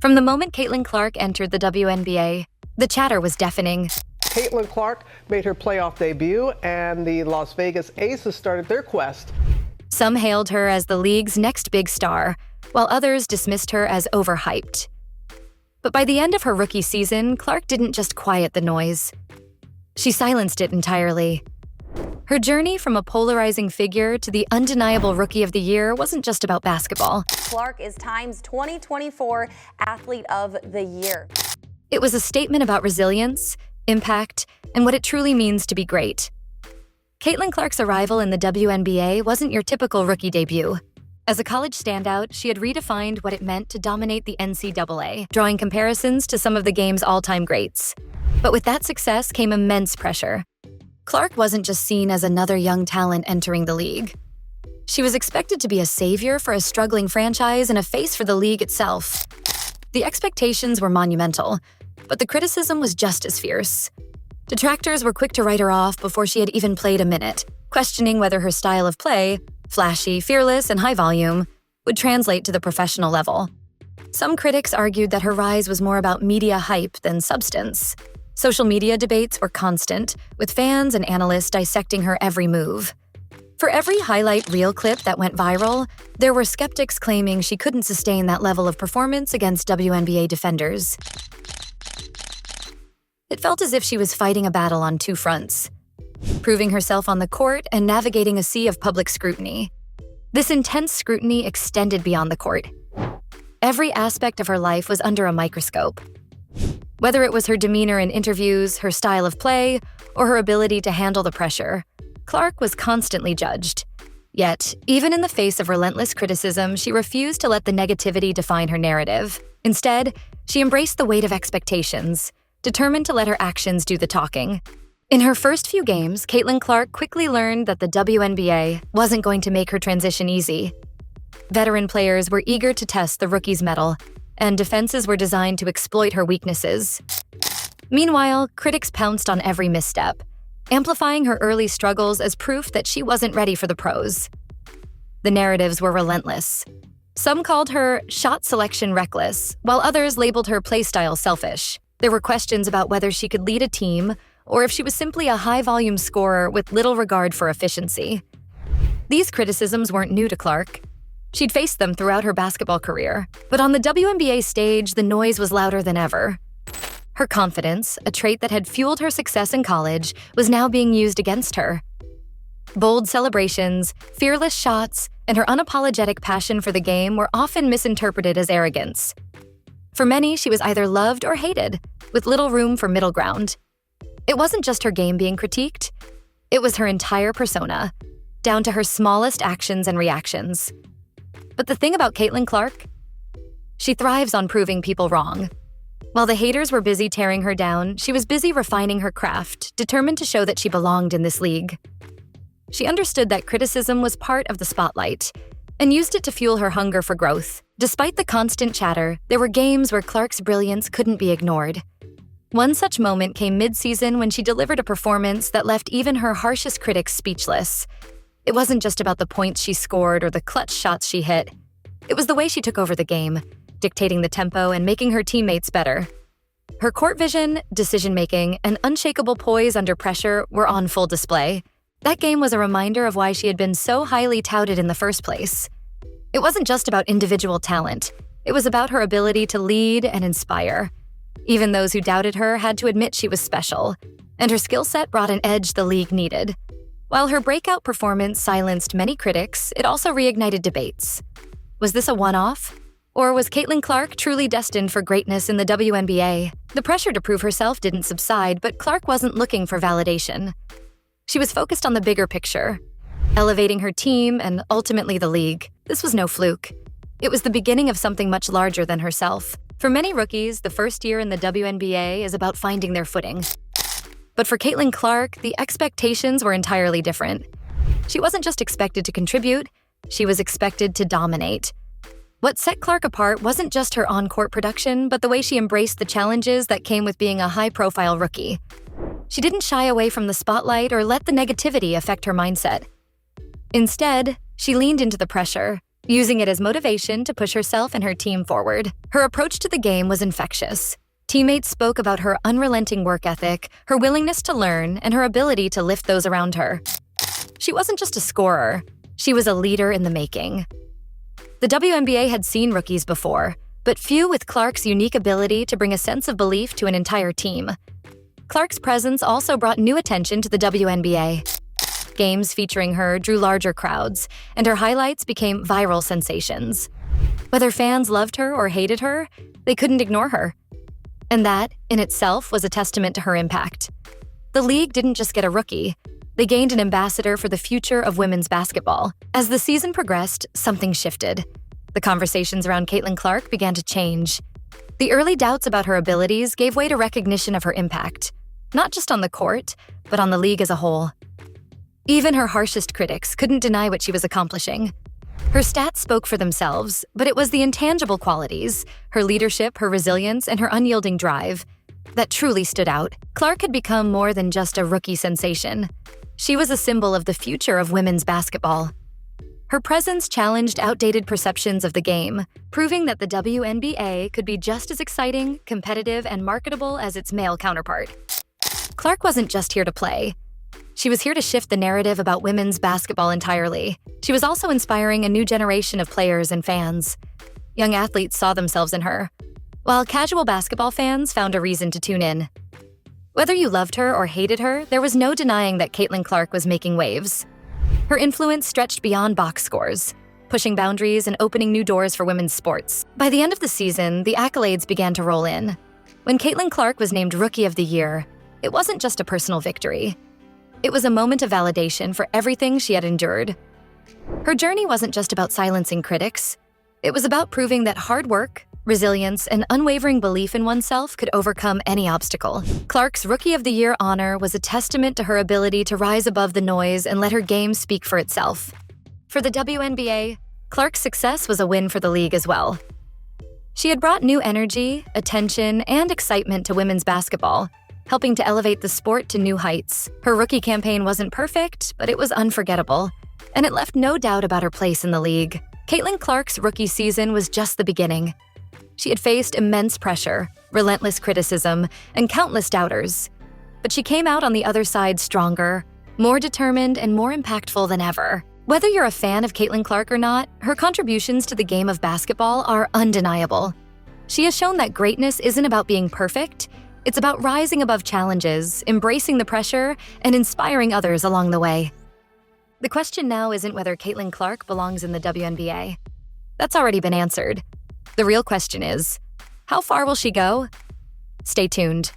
From the moment Caitlin Clark entered the WNBA, the chatter was deafening. Caitlin Clark made her playoff debut, and the Las Vegas Aces started their quest. Some hailed her as the league's next big star, while others dismissed her as overhyped. But by the end of her rookie season, Clark didn't just quiet the noise. She silenced it entirely. Her journey from a polarizing figure to the undeniable Rookie of the Year wasn't just about basketball. Clark is Time's 2024 Athlete of the Year. It was a statement about resilience, impact, and what it truly means to be great. Caitlin Clark's arrival in the WNBA wasn't your typical rookie debut. As a college standout, she had redefined what it meant to dominate the NCAA, drawing comparisons to some of the game's all-time greats. But with that success came immense pressure. Clark wasn't just seen as another young talent entering the league. She was expected to be a savior for a struggling franchise and a face for the league itself. The expectations were monumental, but the criticism was just as fierce. Detractors were quick to write her off before she had even played a minute, questioning whether her style of play, flashy, fearless, and high volume, would translate to the professional level. Some critics argued that her rise was more about media hype than substance. Social media debates were constant, with fans and analysts dissecting her every move. For every highlight reel clip that went viral, there were skeptics claiming she couldn't sustain that level of performance against WNBA defenders. It felt as if she was fighting a battle on two fronts, proving herself on the court and navigating a sea of public scrutiny. This intense scrutiny extended beyond the court. Every aspect of her life was under a microscope. Whether it was her demeanor in interviews, her style of play, or her ability to handle the pressure, Clark was constantly judged. Yet, even in the face of relentless criticism, she refused to let the negativity define her narrative. Instead, she embraced the weight of expectations, determined to let her actions do the talking. In her first few games, Caitlin Clark quickly learned that the WNBA wasn't going to make her transition easy. Veteran players were eager to test the rookie's mettle, and defenses were designed to exploit her weaknesses. Meanwhile, critics pounced on every misstep, amplifying her early struggles as proof that she wasn't ready for the pros. The narratives were relentless. Some called her shot selection reckless, while others labeled her playstyle selfish. There were questions about whether she could lead a team or if she was simply a high-volume scorer with little regard for efficiency. These criticisms weren't new to Clark. She'd faced them throughout her basketball career, but on the WNBA stage, the noise was louder than ever. Her confidence, a trait that had fueled her success in college, was now being used against her. Bold celebrations, fearless shots, and her unapologetic passion for the game were often misinterpreted as arrogance. For many, she was either loved or hated, with little room for middle ground. It wasn't just her game being critiqued, it was her entire persona, down to her smallest actions and reactions. But the thing about Caitlin Clark? She thrives on proving people wrong. While the haters were busy tearing her down, she was busy refining her craft, determined to show that she belonged in this league. She understood that criticism was part of the spotlight, and used it to fuel her hunger for growth. Despite the constant chatter, there were games where Clark's brilliance couldn't be ignored. One such moment came mid-season when she delivered a performance that left even her harshest critics speechless. It wasn't just about the points she scored or the clutch shots she hit. It was the way she took over the game, dictating the tempo and making her teammates better. Her court vision, decision-making, and unshakable poise under pressure were on full display. That game was a reminder of why she had been so highly touted in the first place. It wasn't just about individual talent. It was about her ability to lead and inspire. Even those who doubted her had to admit she was special, and her skill set brought an edge the league needed. While her breakout performance silenced many critics, it also reignited debates. Was this a one-off? Or was Caitlin Clark truly destined for greatness in the WNBA? The pressure to prove herself didn't subside, but Clark wasn't looking for validation. She was focused on the bigger picture, elevating her team and ultimately the league. This was no fluke. It was the beginning of something much larger than herself. For many rookies, the first year in the WNBA is about finding their footing. But for Caitlin Clark, the expectations were entirely different. She wasn't just expected to contribute, she was expected to dominate. What set Clark apart wasn't just her on-court production, but the way she embraced the challenges that came with being a high-profile rookie. She didn't shy away from the spotlight or let the negativity affect her mindset. Instead, she leaned into the pressure, using it as motivation to push herself and her team forward. Her approach to the game was infectious. Teammates spoke about her unrelenting work ethic, her willingness to learn, and her ability to lift those around her. She wasn't just a scorer, she was a leader in the making. The WNBA had seen rookies before, but few with Clark's unique ability to bring a sense of belief to an entire team. Clark's presence also brought new attention to the WNBA. Games featuring her drew larger crowds, and her highlights became viral sensations. Whether fans loved her or hated her, they couldn't ignore her. And that, in itself, was a testament to her impact. The league didn't just get a rookie, they gained an ambassador for the future of women's basketball. As the season progressed, something shifted. The conversations around Caitlin Clark began to change. The early doubts about her abilities gave way to recognition of her impact, not just on the court, but on the league as a whole. Even her harshest critics couldn't deny what she was accomplishing. Her stats spoke for themselves, but it was the intangible qualities, her leadership, her resilience, and her unyielding drive, that truly stood out. Clark had become more than just a rookie sensation. She was a symbol of the future of women's basketball. Her presence challenged outdated perceptions of the game, proving that the WNBA could be just as exciting, competitive, and marketable as its male counterpart. Clark wasn't just here to play. She was here to shift the narrative about women's basketball entirely. She was also inspiring a new generation of players and fans. Young athletes saw themselves in her, while casual basketball fans found a reason to tune in. Whether you loved her or hated her, there was no denying that Caitlin Clark was making waves. Her influence stretched beyond box scores, pushing boundaries and opening new doors for women's sports. By the end of the season, the accolades began to roll in. When Caitlin Clark was named Rookie of the Year, it wasn't just a personal victory. It was a moment of validation for everything she had endured. Her journey wasn't just about silencing critics. It was about proving that hard work, resilience, and unwavering belief in oneself could overcome any obstacle. Clark's Rookie of the Year honor was a testament to her ability to rise above the noise and let her game speak for itself. For the WNBA, Clark's success was a win for the league as well. She had brought new energy, attention, and excitement to women's basketball, helping to elevate the sport to new heights. Her rookie campaign wasn't perfect, but it was unforgettable, and it left no doubt about her place in the league. Caitlin Clark's rookie season was just the beginning. She had faced immense pressure, relentless criticism, and countless doubters. But she came out on the other side stronger, more determined, and more impactful than ever. Whether you're a fan of Caitlin Clark or not, her contributions to the game of basketball are undeniable. She has shown that greatness isn't about being perfect. It's about rising above challenges, embracing the pressure, and inspiring others along the way. The question now isn't whether Caitlin Clark belongs in the WNBA. That's already been answered. The real question is, how far will she go? Stay tuned.